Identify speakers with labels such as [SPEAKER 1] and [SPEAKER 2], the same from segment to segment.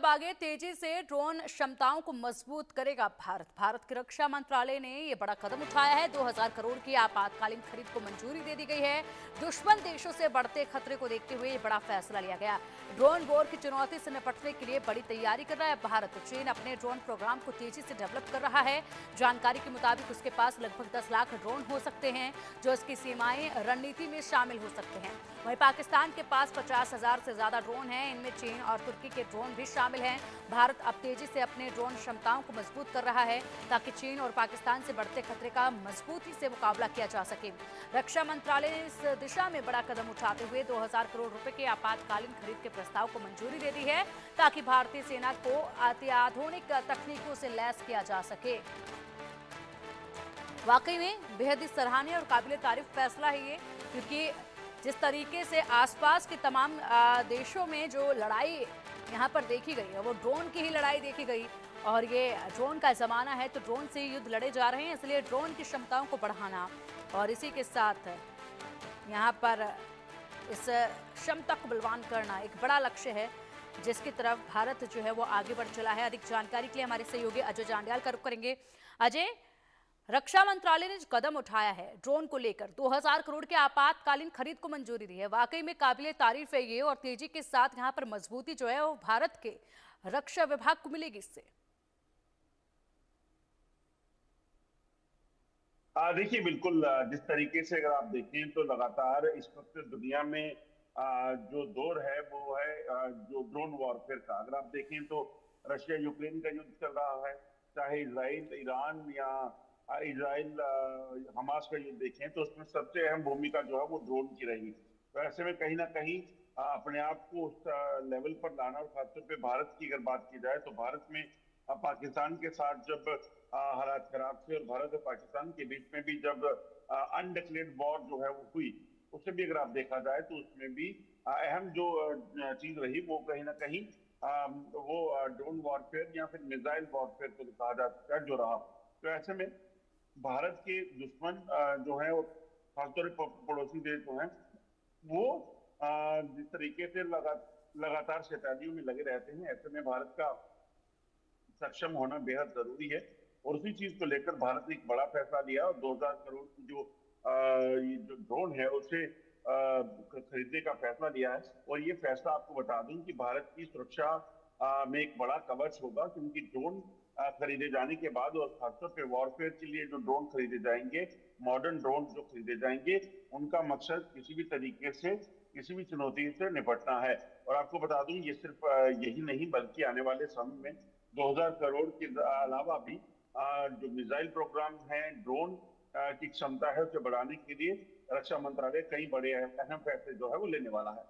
[SPEAKER 1] आगे तेजी से ड्रोन क्षमताओं को मजबूत करेगा भारत। भारत के रक्षा मंत्रालय ने यह बड़ा कदम उठाया है। 2000 करोड़ की आपातकालीन खरीद को मंजूरी दे दी गई है। दुश्मन देशों से बढ़ते खतरे को देखते हुए यह बड़ा फैसला लिया गया। ड्रोन वॉर की चुनौती से निपटने के लिए बड़ी तैयारी कर रहा है भारत। चीन अपने ड्रोन प्रोग्राम को तेजी से डेवलप कर रहा है। जानकारी के मुताबिक उसके पास लगभग 10 लाख ड्रोन हो सकते हैं, जो इसकी सीमाएं रणनीति में शामिल हो सकते हैं। वहीं पाकिस्तान के पास 50,000 से ज्यादा ड्रोन हैं। इनमें चीन और तुर्की के ड्रोन भी शामिल हैं। भारत अब तेजी से अपने ड्रोन क्षमताओं को मजबूत कर रहा है, ताकि चीन और पाकिस्तान से बढ़ते खतरे का मजबूती से मुकाबला किया जा सके। रक्षा मंत्रालय ने इस दिशा में बड़ा कदम उठाते हुए 2000 करोड़ रुपए के आपातकालीन खरीद के प्रस्ताव को मंजूरी दे दी है, ताकि भारतीय सेना को अत्याधुनिक तकनीकों से लैस किया जा सके। वाकई में बेहद ही सराहनीय और काबिल तारीफ फैसला है ये, क्योंकि जिस तरीके से आसपास के तमाम देशों में जो लड़ाई यहाँ पर देखी गई है, वो ड्रोन की ही लड़ाई देखी गई। और ये ड्रोन का ज़माना है, तो ड्रोन से युद्ध लड़े जा रहे हैं, इसलिए ड्रोन की क्षमताओं को बढ़ाना और इसी के साथ यहाँ पर इस क्षमता को बलवान करना एक बड़ा लक्ष्य है, जिसकी तरफ भारत जो है वो आगे बढ़ चला है। अधिक जानकारी के लिए हमारे सहयोगी अजय जांडियाल का रुख करेंगे। अजय, रक्षा मंत्रालय ने जो कदम उठाया है ड्रोन को लेकर, 2000 करोड़ के आपातकालीन खरीद को मंजूरी दी है, वाकई में काबिले तारीफ है ये। और तेजी के साथ यहाँ पर मजबूती जो है वो भारत के रक्षा विभाग को मिलेगी इससे।
[SPEAKER 2] देखिए, बिल्कुल जिस तरीके से अगर आप देखें तो लगातार इस वक्त दुनिया में जो दौर है वो है जो ड्रोन वॉरफेयर का। अगर आप देखें तो रशिया यूक्रेन का युद्ध चल रहा है, चाहे इजराइल ईरान या इजराइल हमास का युद्ध देखें, तो उसमें सबसे अहम भूमिका जो है वो ड्रोन की रही। तो ऐसे में कहीं ना कहीं अपने आप को उस लेवल पर लाना, और खासतौर पे भारत की अगर बात की जाए तो भारत में पाकिस्तान के साथ जब हालात खराब थे, और भारत और पाकिस्तान के बीच में भी जब अनडिक्लेयर्ड वॉर जो है वो हुई, उससे भी अगर आप देखा जाए तो उसमें भी अहम जो चीज रही वो कहीं ना कहीं वो ड्रोन वॉरफेयर या फिर मिसाइल वॉरफेयर को कहा जा सकता है जो रहा। तो ऐसे में भारत के दुश्मन जो है, खासतौर पर पड़ोसी देश जो है, वो जिस तरीके से लगातार शैतानियों में लगे रहते हैं, ऐसे में भारत का सक्षम होना बेहद जरूरी है। और उसी चीज को लेकर भारत ने एक बड़ा फैसला लिया, और 2000 करोड़ की जो ये जो ड्रोन है उसे खरीदने का फैसला लिया है। और ये फैसला आपको बता दूं कि भारत की सुरक्षा में एक बड़ा कवच होगा, क्योंकि ड्रोन खरीदे जाने के बाद, और खासतौर पे वॉरफेयर के लिए जो ड्रोन खरीदे जाएंगे, मॉडर्न ड्रोन जो खरीदे जाएंगे, उनका मकसद किसी भी तरीके से किसी भी चुनौती से निपटना है। और आपको बता दूं ये सिर्फ यही नहीं, बल्कि आने वाले समय में 2000 करोड़ के अलावा भी जो मिसाइल प्रोग्राम है, ड्रोन की क्षमता है, उसे बढ़ाने के लिए रक्षा मंत्रालय कई बड़े अहम फैसले जो है वो लेने वाला है।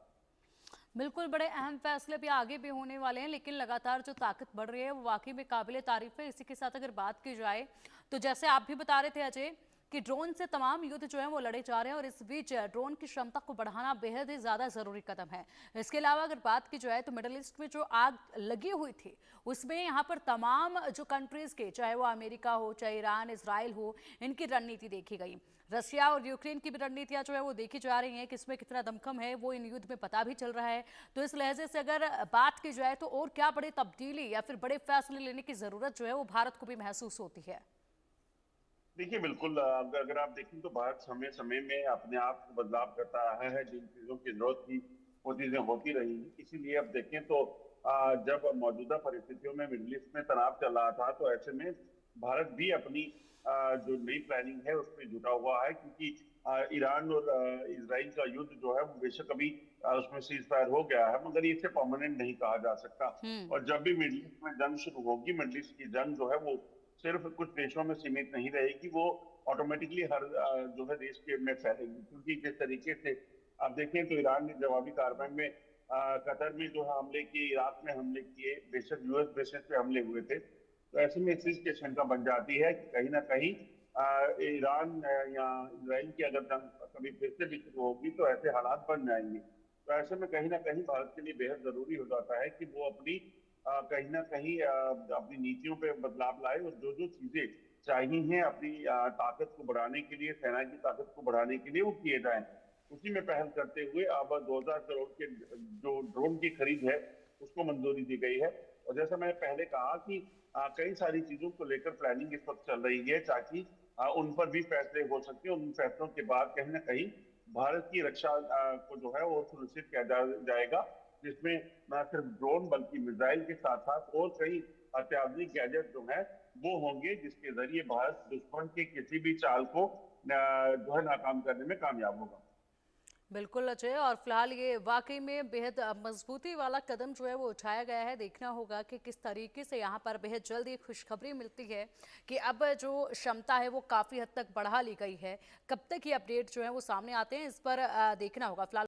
[SPEAKER 1] बिल्कुल, बड़े अहम फैसले भी आगे भी होने वाले हैं, लेकिन लगातार जो ताकत बढ़ रही है वो वाकई में काबिले तारीफ है। इसी के साथ अगर बात की जाए तो जैसे आप भी बता रहे थे अजय, कि ड्रोन से तमाम युद्ध जो है वो लड़े जा रहे हैं, और इस बीच ड्रोन की क्षमता को बढ़ाना बेहद ही ज्यादा जरूरी कदम है। इसके अलावा अगर बात की जाए तो मिडिल ईस्ट में जो आग लगी हुई थी, उसमें यहाँ पर तमाम जो कंट्रीज के, चाहे वो अमेरिका हो, चाहे ईरान, इसराइल हो, इनकी रणनीति देखी गई। रशिया और यूक्रेन की भी रणनीतियां जो है वो देखी जा रही हैं, किसमें कितना दमखम है वो इन युद्ध में पता भी चल रहा है। तो इस लहजे से अगर बात की जाए तो और क्या बड़ी तब्दीली या फिर बड़े फैसले लेने की जरूरत जो है वो भारत को भी महसूस होती है।
[SPEAKER 2] देखिए, बिल्कुल अगर आप देखें तो भारत समय समय में अपने आप को बदलाव करता रहा है। जिन चीजों की जरूरत थी वो चीजें होती रही हैं। इसीलिए अब देखें तो जब मौजूदा परिस्थितियों में मिडिल ईस्ट में तनाव चल रहा था, तो ऐसे में भारत भी अपनी जो नई प्लानिंग है उस पर जुटा हुआ है, क्योंकि ईरान और इसराइल का युद्ध जो है वो बेशक अभी उसमें सीज फायर हो गया है, मगर इसे परमानेंट नहीं कहा जा सकता। और जब भी मिडिल ईस्ट में जंग शुरू होगी, मिडिल ईस्ट की जंग जो है वो सिर्फ कुछ देशों में सीमित नहीं रहेगी, वो ऑटोमेटिकली हर जो है देश के में फैलेगी। क्योंकि जिस तरीके से आप देखें तो ईरान ने जवाबी कार्रवाई में कतर में जो हमले किए, इराक में हमले किए, बेशक यूएस बेसिस पे हमले हुए थे। तो ऐसे में इस चीज की शंका बन जाती है कि कहीं ना कहीं ईरान या इसराइल की अगर जंग कभी फिर से भी शुरू होगी तो ऐसे हालात बन जाएंगे। तो ऐसे में कहीं ना कहीं भारत के लिए बेहद जरूरी हो जाता है कि वो अपनी कहीं ना कहीं अपनी नीतियों पे बदलाव लाए, और जो जो चीजें चाहिए हैं अपनी ताकत को बढ़ाने के लिए, सेना की ताकत को बढ़ाने के लिए, वो किए जाएं। उसी में पहल करते हुए अब 2000 करोड़ के जो ड्रोन की खरीद है उसको मंजूरी दी गई है। और जैसा मैंने पहले कहा कि कई सारी चीजों को लेकर प्लानिंग इस वक्त चल रही है, ताकि उन पर भी फैसले हो सके। उन फैसलों के बाद कहीं ना कहीं भारत की रक्षा को जो है वो सुनिश्चित किया जाएगा, जिसमें न सिर्फ ड्रोन बल्कि मिसाइल के साथ साथ और कई अत्याधुनिक गैजेट जो है वो होंगे, जिसके जरिए भारत दुश्मन के किसी भी चाल को जो है नाकाम करने में कामयाब होगा।
[SPEAKER 1] बिल्कुल अजय, और फिलहाल ये वाकई में बेहद मजबूती वाला कदम जो है वो उठाया गया है। देखना होगा कि किस तरीके से यहाँ पर बेहद जल्द ये खुशखबरी मिलती है कि अब जो क्षमता है वो काफ़ी हद तक बढ़ा ली गई है। कब तक ये अपडेट जो है वो सामने आते हैं, इस पर देखना होगा। फिलहाल